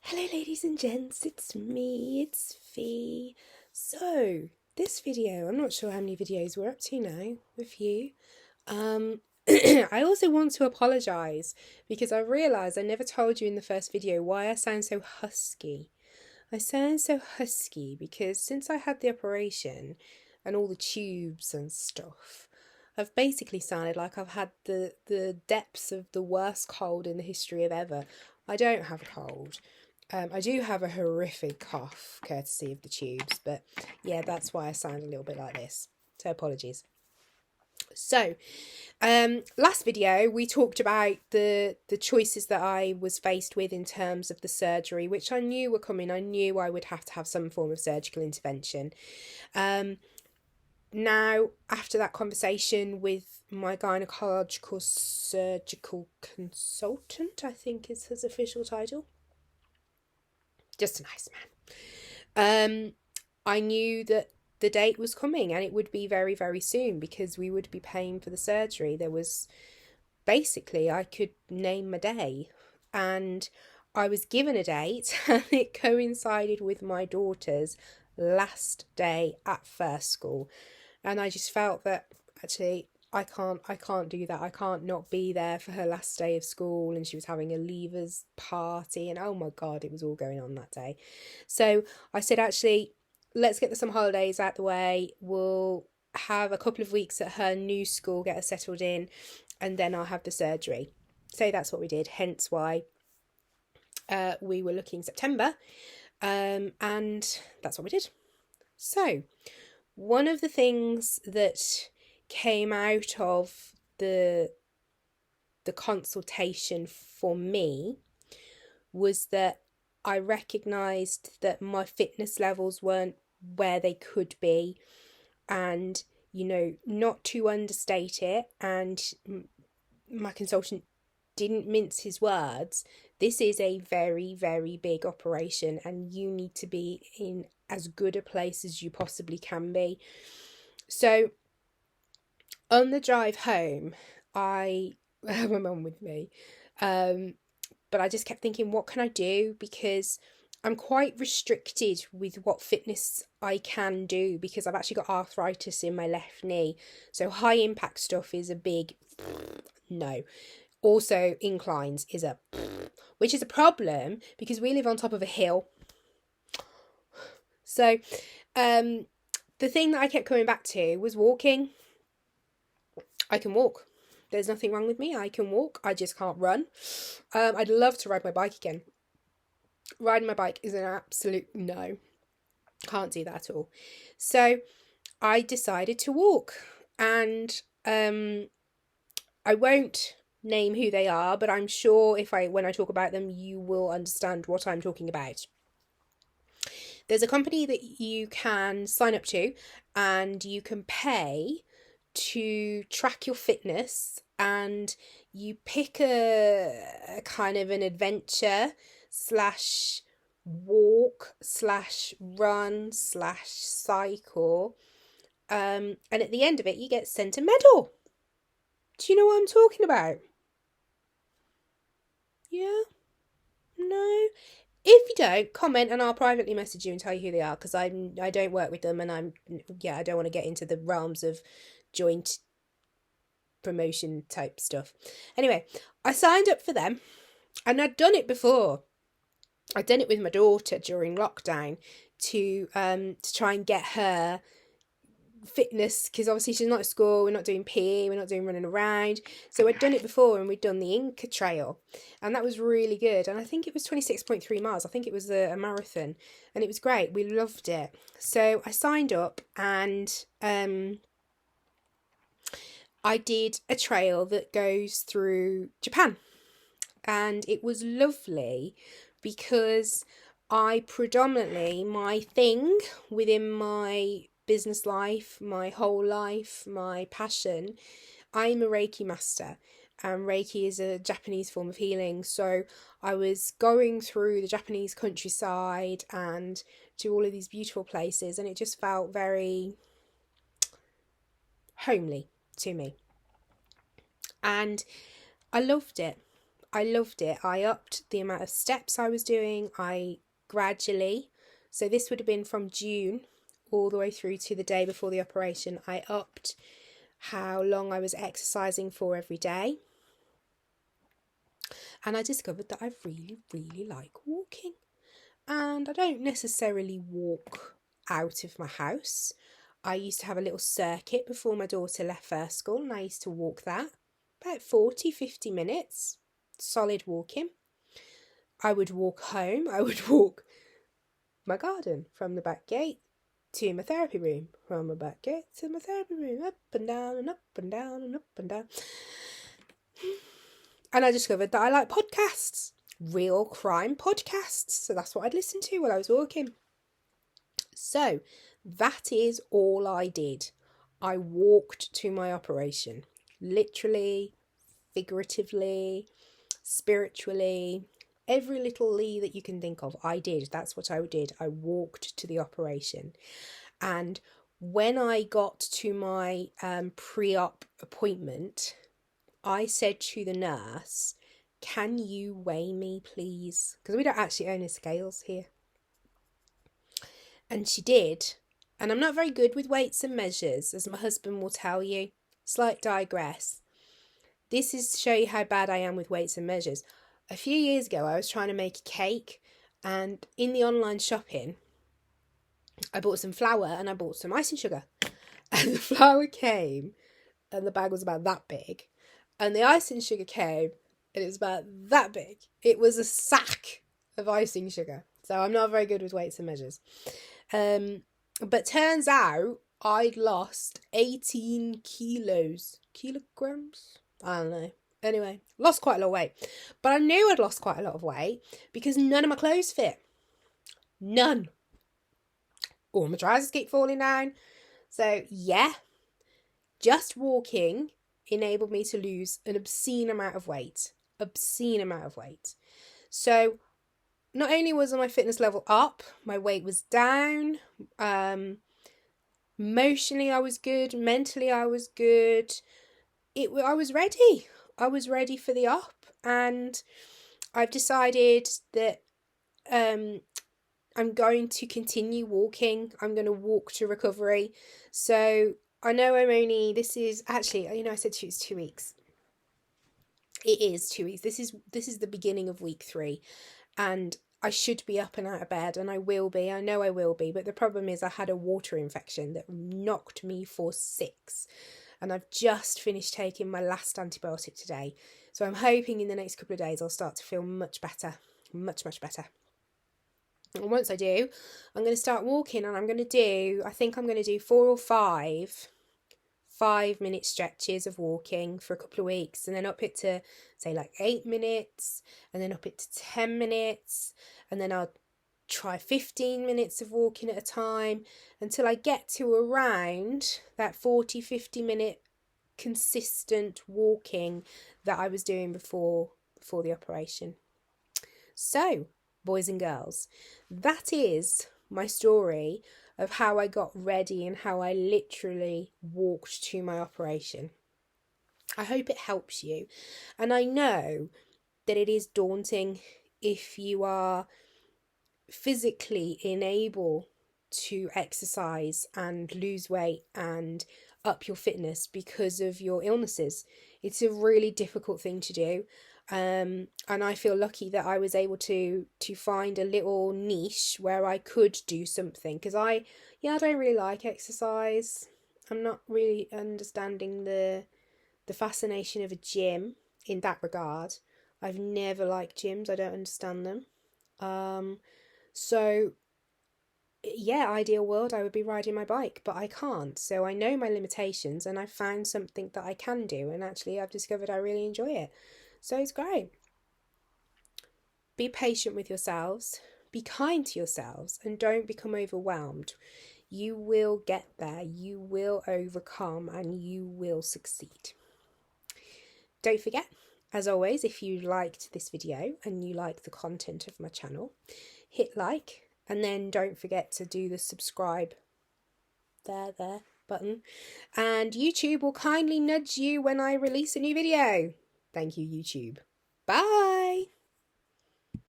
Hello ladies and gents, it's me, it's Fee. So, this video, I'm not sure how many videos we're up to now, a few. I also want to apologise because I realised I never told you in the first video why I sound so husky. I sound so husky because since I had the operation and all the tubes and stuff, I've basically sounded like I've had the depths of the worst cold in the history of ever. I don't have a cold. I do have a horrific cough, courtesy of the tubes, but yeah, that's why I sound a little bit like this. So apologies. So, last video we talked about the choices that I was faced with in terms of the surgery, which I knew were coming. I knew I would have to have some form of surgical intervention. Now, after that conversation with my gynecological surgical consultant, I think is his official title. Just a nice man. I knew that the date was coming and it would be very, very soon because we would be paying for the surgery. There was basically, I could name a day, and I was given a date and it coincided with my daughter's last day at first school. And I just felt that actually I can't do that. I can't not be there for her last day of school, and she was having a leavers party, and oh my God, it was all going on that day. So I said, actually, let's get the summer holidays out the way. We'll have a couple of weeks at her new school, get her settled in, and then I'll have the surgery. So that's what we did, hence why we were looking September, and that's what we did. So one of the things that came out of the consultation for me was that I recognised that my fitness levels weren't where they could be, and not to understate it, and my consultant didn't mince his words, this is a very, very big operation and you need to be in as good a place as you possibly can be. So on the drive home, I have my mum with me, but I just kept thinking, what can I do? Because I'm quite restricted with what fitness I can do because I've actually got arthritis in my left knee. So high impact stuff is a big no. Also, inclines is a which is a problem because we live on top of a hill. So the thing that I kept coming back to was walking. I can walk. There's nothing wrong with me. I can walk. I just can't run. I'd love to ride my bike again. Riding my bike is an absolute no. Can't do that at all. So I decided to walk, and I won't name who they are, but I'm sure when I talk about them, you will understand what I'm talking about. There's a company that you can sign up to, and you can pay to track your fitness, and you pick a kind of an adventure slash walk slash run slash cycle, and at the end of it you get sent a medal. Do you know what I'm talking about? Yeah? No? If you don't, comment and I'll privately message you and tell you who they are, because I don't work with them, and I don't want to get into the realms of joint promotion type stuff. Anyway, I signed up for them, and I'd done it before. I'd done it with my daughter during lockdown to try and get her fitness, because obviously she's not at school, we're not doing PE, we're not doing running around. So I'd done it before, and we'd done the Inca Trail, and that was really good. And I think it was 26.3 miles. I think it was a marathon, and it was great. We loved it. So I signed up, and I did a trail that goes through Japan, and it was lovely because I predominantly, my thing within my business life, my whole life, my passion, I'm a Reiki master, and Reiki is a Japanese form of healing. So I was going through the Japanese countryside and to all of these beautiful places, and it just felt very homely to me, and I loved it. I loved it. I upped the amount of steps I was doing. So this would have been from June all the way through to the day before the operation. I upped how long I was exercising for every day. And I discovered that I really, really like walking. And I don't necessarily walk out of my house. I used to have a little circuit before my daughter left first school, and I used to walk that about 40-50 minutes, solid walking. I would walk home. I would walk my garden from the back gate to my therapy room, from my back gate to my therapy room, up and down and up and down and up and down. And I discovered that I like podcasts, real crime podcasts. So that's what I'd listen to while I was walking. So that is all I did. I walked to my operation, literally, figuratively, spiritually, every little lee that you can think of. I did. That's what I did. I walked to the operation. And when I got to my pre-op appointment, I said to the nurse, "Can you weigh me, please?" Because we don't actually own a scales here. And she did. And I'm not very good with weights and measures, as my husband will tell you. Slight digress. This is to show you how bad I am with weights and measures. A few years ago, I was trying to make a cake, and in the online shopping, I bought some flour and I bought some icing sugar. And the flour came, and the bag was about that big. And the icing sugar came, and it was about that big. It was a sack of icing sugar. So I'm not very good with weights and measures. But turns out I'd lost 18 kilograms? I don't know. Anyway, lost quite a lot of weight. But I knew I'd lost quite a lot of weight because none of my clothes fit. None. All my trousers keep falling down. So yeah, just walking enabled me to lose an obscene amount of weight. So not only was my fitness level up, my weight was down. Emotionally I was good. Mentally I was good. I was ready. I was ready for the op, and I've decided that I'm going to continue walking. I'm going to walk to recovery. So I know this is actually, I said to you it's 2 weeks. It is 2 weeks. This is the beginning of week 3, and I should be up and out of bed, and I will be. I know I will be, but the problem is I had a water infection that knocked me for 6, and I've just finished taking my last antibiotic today. So I'm hoping in the next couple of days I'll start to feel much better, much better. And once I do, I'm going to start walking, and I think I'm going to do 4 or 5 5-minute stretches of walking for a couple of weeks, and then up it to say like 8 minutes, and then up it to 10 minutes, and then I'll try 15 minutes of walking at a time until I get to around that 40-50 minute consistent walking that I was doing before the operation. So, boys and girls, that is my story of how I got ready and how I literally walked to my operation. I hope it helps you. And I know that it is daunting if you are physically unable to exercise and lose weight and up your fitness because of your illnesses. It's a really difficult thing to do. And I feel lucky that I was able to find a little niche where I could do something, because I don't really like exercise. I'm not really understanding the fascination of a gym in that regard. I've never liked gyms. I don't understand them. So yeah, ideal world, I would be riding my bike, but I can't. So I know my limitations, and I found something that I can do, and actually I've discovered I really enjoy it. So it's great. Be patient with yourselves, be kind to yourselves, and don't become overwhelmed. You will get there, you will overcome, and you will succeed. Don't forget, as always, if you liked this video and you like the content of my channel, hit like, and then don't forget to do the subscribe there button, and YouTube will kindly nudge you when I release a new video. Thank you, YouTube. Bye.